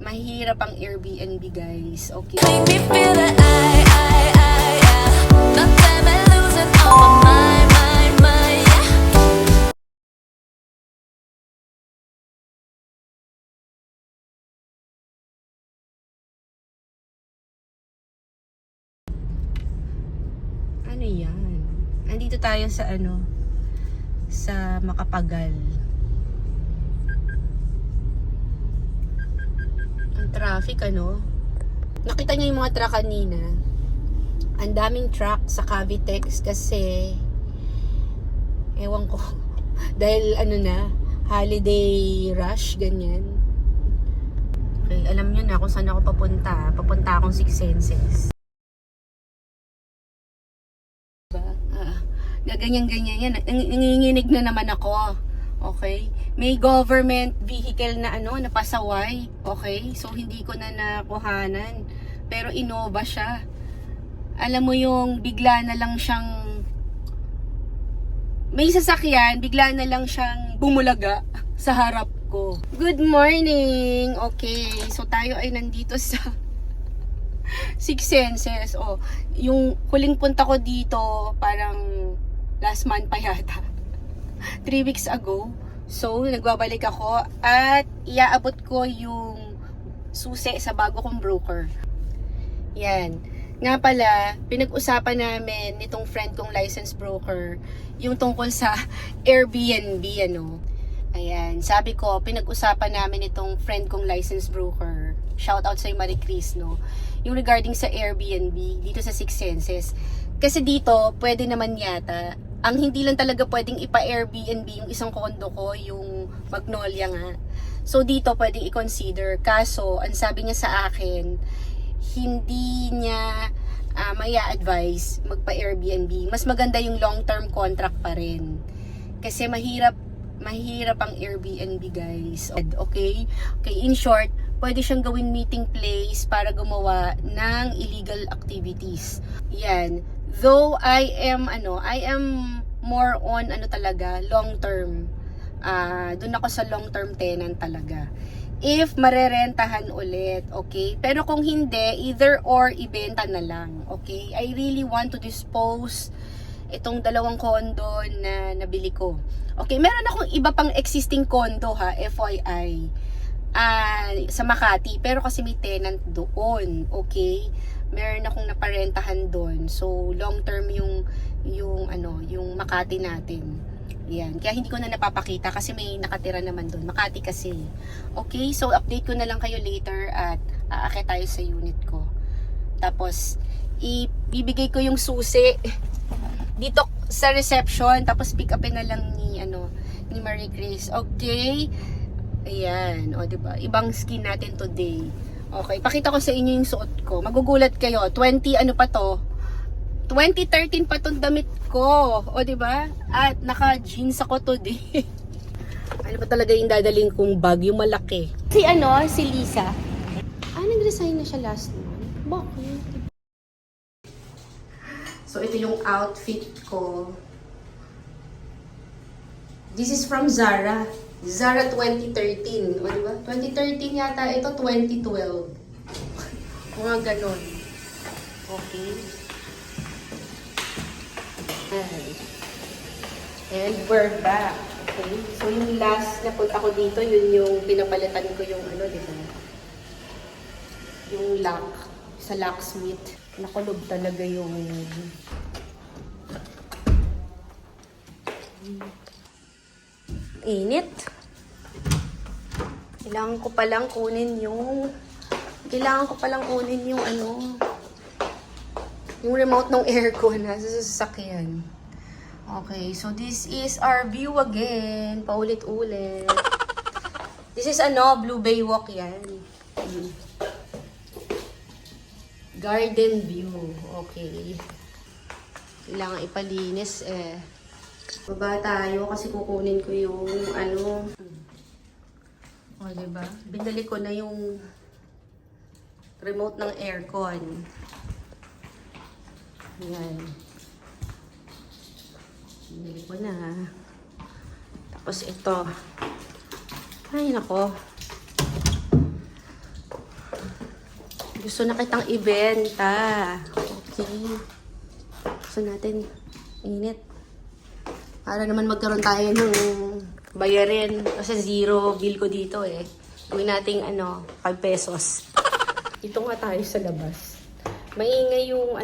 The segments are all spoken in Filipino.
Mahirap ang Airbnb, guys. Okay. Make me feel that yeah. Not time I lose it all my mind, yeah. Ano yan? Andito tayo sa sa Makapagal. Ang traffic, Nakita niyo yung mga truck kanina. Ang daming truck sa Cavitex kasi ewan ko. Dahil holiday rush, ganyan. Okay, alam niyo na kung saan ako papunta. Papunta akong Six Senses. Ganyan-ganyan yan. Nanginginig na naman ako. Okay? May government vehicle na na pasaway. Okay? So, hindi ko na nakuhanan. Pero Innova siya. Alam mo yung bigla na lang siyang may sasakyan, bigla na lang siyang bumulaga sa harap ko. Good morning! Okay. So, tayo ay nandito sa Six Senses. Yung huling punta ko dito, parang last month pa yata. 3 weeks ago. So, nagbabalik ako at iaabot ko yung susi sa bago kong broker. Yan. Nga pala, pinag-usapan namin nitong friend kong licensed broker yung tungkol sa Airbnb, Ayan. Sabi ko, pinag-usapan namin itong friend kong licensed broker. Shout out sa Marie Chris, Yung regarding sa Airbnb dito sa Six Senses. Kasi dito, pwede naman yata. Ang hindi lang talaga pwedeng ipa-Airbnb yung isang condo ko, yung Magnolia nga. So, dito pwedeng i-consider. Kaso, ang sabi niya sa akin, hindi niya maya-advise magpa-Airbnb. Mas maganda yung long-term contract pa rin. Kasi mahirap ang Airbnb, guys. Okay? Okay, in short, pwede siyang gawing meeting place para gumawa ng illegal activities. Yan. Though I am more on talaga, long term. Doon ako sa long term tenant talaga. If marerentahan ulit, okay? Pero kung hindi, either or ibenta na lang, okay? I really want to dispose itong dalawang condo na nabili ko. Okay, meron akong iba pang existing condo FYI. Sa Makati, pero kasi may tenant doon, okay? Meron akong naparentahan doon. So, long term yung Makati natin. Yan. Kaya hindi ko na napapakita kasi may nakatira naman doon. Makati kasi. Okay? So, update ko na lang kayo later at aakit tayo sa unit ko. Tapos, ibibigay ko yung susi dito sa reception. Tapos, pick upin na lang ni Marie Chris. Okay? Ayan. Diba? Ibang skin natin today. Okay, pakita ko sa inyo yung suot ko. Magugulat kayo. 2013 pa tong damit ko. Diba? At naka-jeans ako today. Ano ba talaga yung dadaling kong bag? Yung malaki. Si Lisa. Nag-resign na siya last month. Bakit? So, ito yung outfit ko. This is from Zara. Zara 2013. Diba? 2013 yata. Ito 2012. Mga ganon. Okay. And we're back. Okay. So, yung last na punta ko dito, yun yung pinapalitan ko yung diba? Yung lock. Sa locksmith. Nakulog talaga yung init. Kailangan ko palang kunin yung yung remote ng aircon sa sasakyan. Okay, so this is our view again. Paulit-ulit. This is Blue Bay Walk yan. Garden view. Okay. Kailangan ipalinis Baba tayo kasi kukunin ko yung diba? Binili ko na yung remote ng aircon. Yan. Binili ko na. Tapos ito. Ay, nako. Gusto na kitang ibenta. Okay. Gusto natin. Init. Para naman magkaroon tayo ng bayarin. Kasi zero bill ko dito eh. Gawin nating 5 pesos. Dito nga tayo sa labas. Maingay yung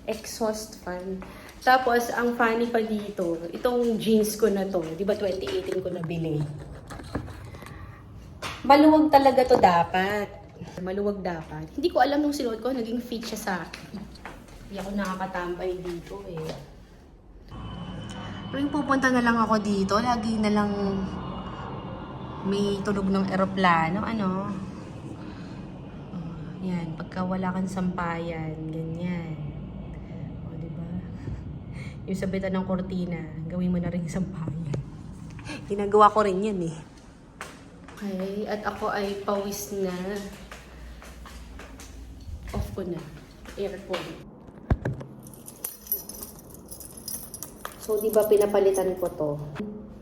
exhaust fan. Tapos, ang funny pa dito, itong jeans ko na to, di ba 2018 ko nabili. Maluwag talaga to dapat. Maluwag dapat. Hindi ko alam nung sinuot ko, naging fit siya sa akin. Hindi ako nakakatambay dito eh. Tuwing pupunta na lang ako dito, lagi na lang may tunog ng eroplano, yan, pagka wala kang sampayan, ganyan. O, diba? Yung sabitan ng kortina, gawin mo na rin sampayan. Ginagawa ko rin yan eh. Okay, at ako ay pawis na. Off ko na. Aircon. So, di ba pinapalitan ko to?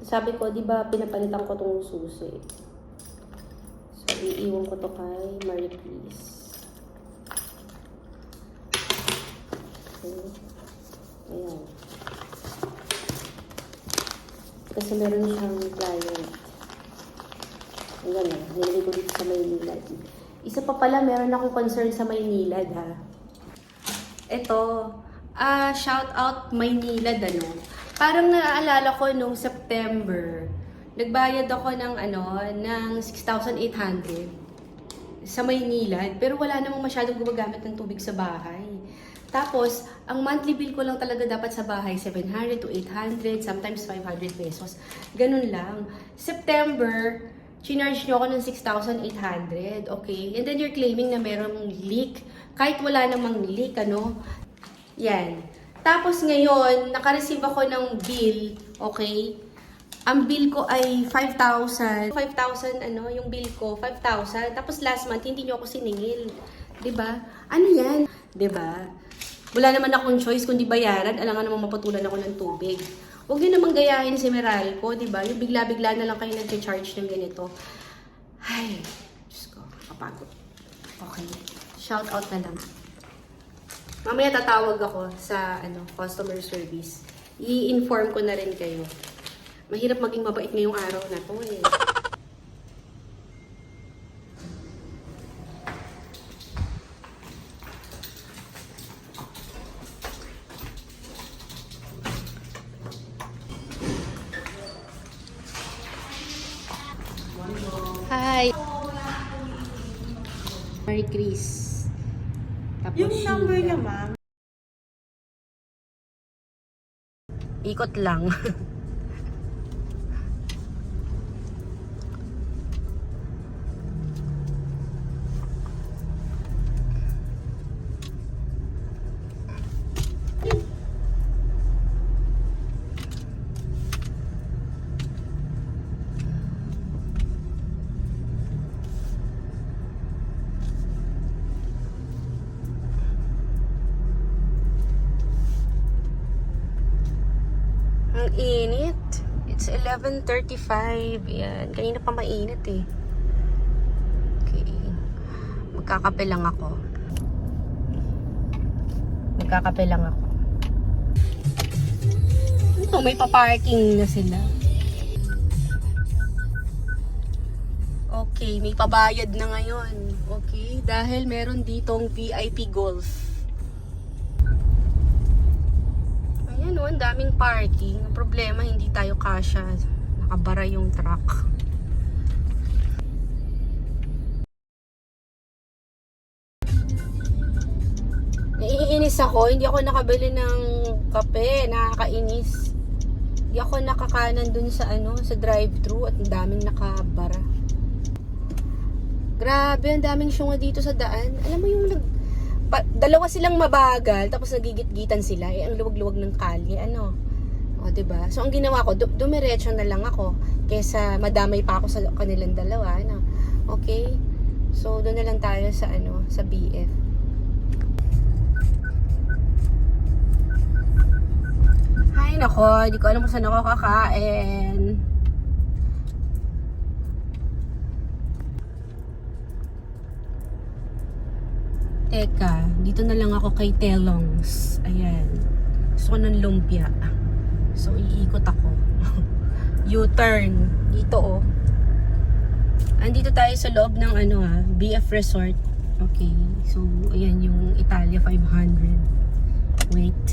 Sabi ko, di ba pinapalitan ko tong susi? So, iiwan ko to kay Marie Please. Okay. Ayan. Kasi meron siyang client. Ayan na, nilagay ko dito sa Maynilad. Isa pa pala, meron akong concern sa Maynilad, ha? Ito, shout out Maynilad, Parang naaalala ko nung September, nagbayad ako ng ng 6,800 sa Maynilad, pero wala namang masyadong gumagamit ng tubig sa bahay. Tapos, ang monthly bill ko lang talaga dapat sa bahay, 700 to 800, sometimes 500 pesos. Ganun lang. September, chinarge nyo ako ng 6,800, okay? And then you're claiming na merong leak. Kahit wala namang leak, Yan. Tapos ngayon, naka-receive ako ng bill, okay? Ang bill ko ay 5,000. 5,000, yung bill ko, 5,000. Tapos last month, hindi nyo ako siningil. 'Di ba? Ano yan? 'Di ba? Wala naman akong choice kundi bayaran. Alangan namang maputulan ako ng tubig. Huwag nyo namang gayahin si Meralco, 'di ba? Yung bigla-bigla na lang kayo nag-charge ng ganito. Ay, Diyos ko, kapagod. Okay. Shout out na lang. Mamaya tatawag ako sa customer service. I-inform ko na rin kayo. Mahirap maging mabait ngayong araw na to eh. Hi! Merry Chris. Tapos Yung number niya, ma'am. Ikot lang. Ang init. It's 11:35. Yan. Kanina pa mainit eh. Okay. Magkakape lang ako. Ito, may pa-parking na sila. Okay, may pabayad na ngayon. Okay, dahil meron ditong VIP Golf. Ayan o, ang daming parking. Ang problema, hindi tayo kasya. Nakabara yung truck. Naiinis ako. Hindi ako nakabili ng kape. Nakakainis. Hindi ako nakakanan dun sa sa drive-thru at ang daming nakabara. Grabe, ang daming syunga dito sa daan. Alam mo yung dalawa silang mabagal, tapos nagigit-gitan sila. Ang luwag-luwag ng kalye, O, diba? So, ang ginawa ko, dumiretso na lang ako. Kesa madamay pa ako sa kanilang dalawa, Okay? So, doon na lang tayo sa, sa BF. Ay, nako, hindi ko alam kung saan ako kakain. Teka, dito na lang ako kay Telongs. Ayan. Gusto ko ng lumpia. So, iikot ako. U-turn. Dito, oh. Andito tayo sa loob ng BF Resort. Okay. So, ayan yung Italia 500. Wait.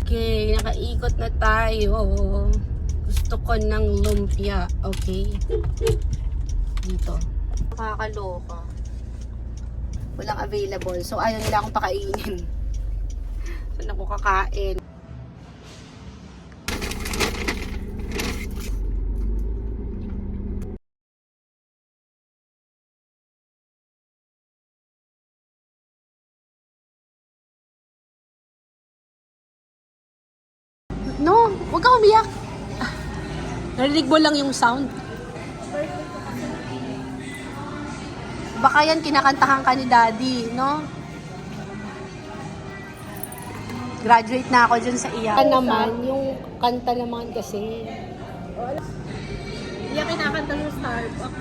Okay, nakaikot na tayo. Gusto ko ng lumpia. Okay. Dito. Nakakaloka. Walang available. So, ayaw nila akong pakainin. Saan ako kakain? No, huwag ka umiyak. Narinig mo lang yung sound. Baka yan kinakantahan ka ni Daddy, no? Graduate na ako dyan sa iya. Naman, yung kanta naman kasi. Iya kinakanta ng Starbucks.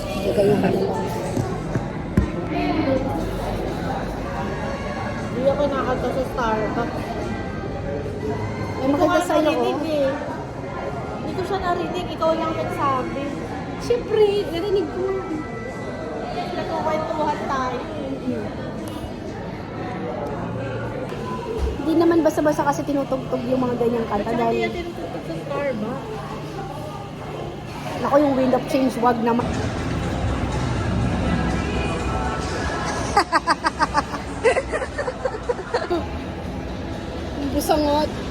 Hindi kayo kanila. Iya kinakanta sa Starbucks. Ay, maganda sa'yo, oh. eh. Hindi ko siya narinig. Ikaw lang nagsabi. Siyempre, narinig ko. Nagkukwentuhan tayo. Hindi naman basta-basta kasi tinutugtog yung mga ganyang kanta Hindi dahil, yan tinutugtog sa Starbucks. nako, yung wind of change, wag naman. Busangot.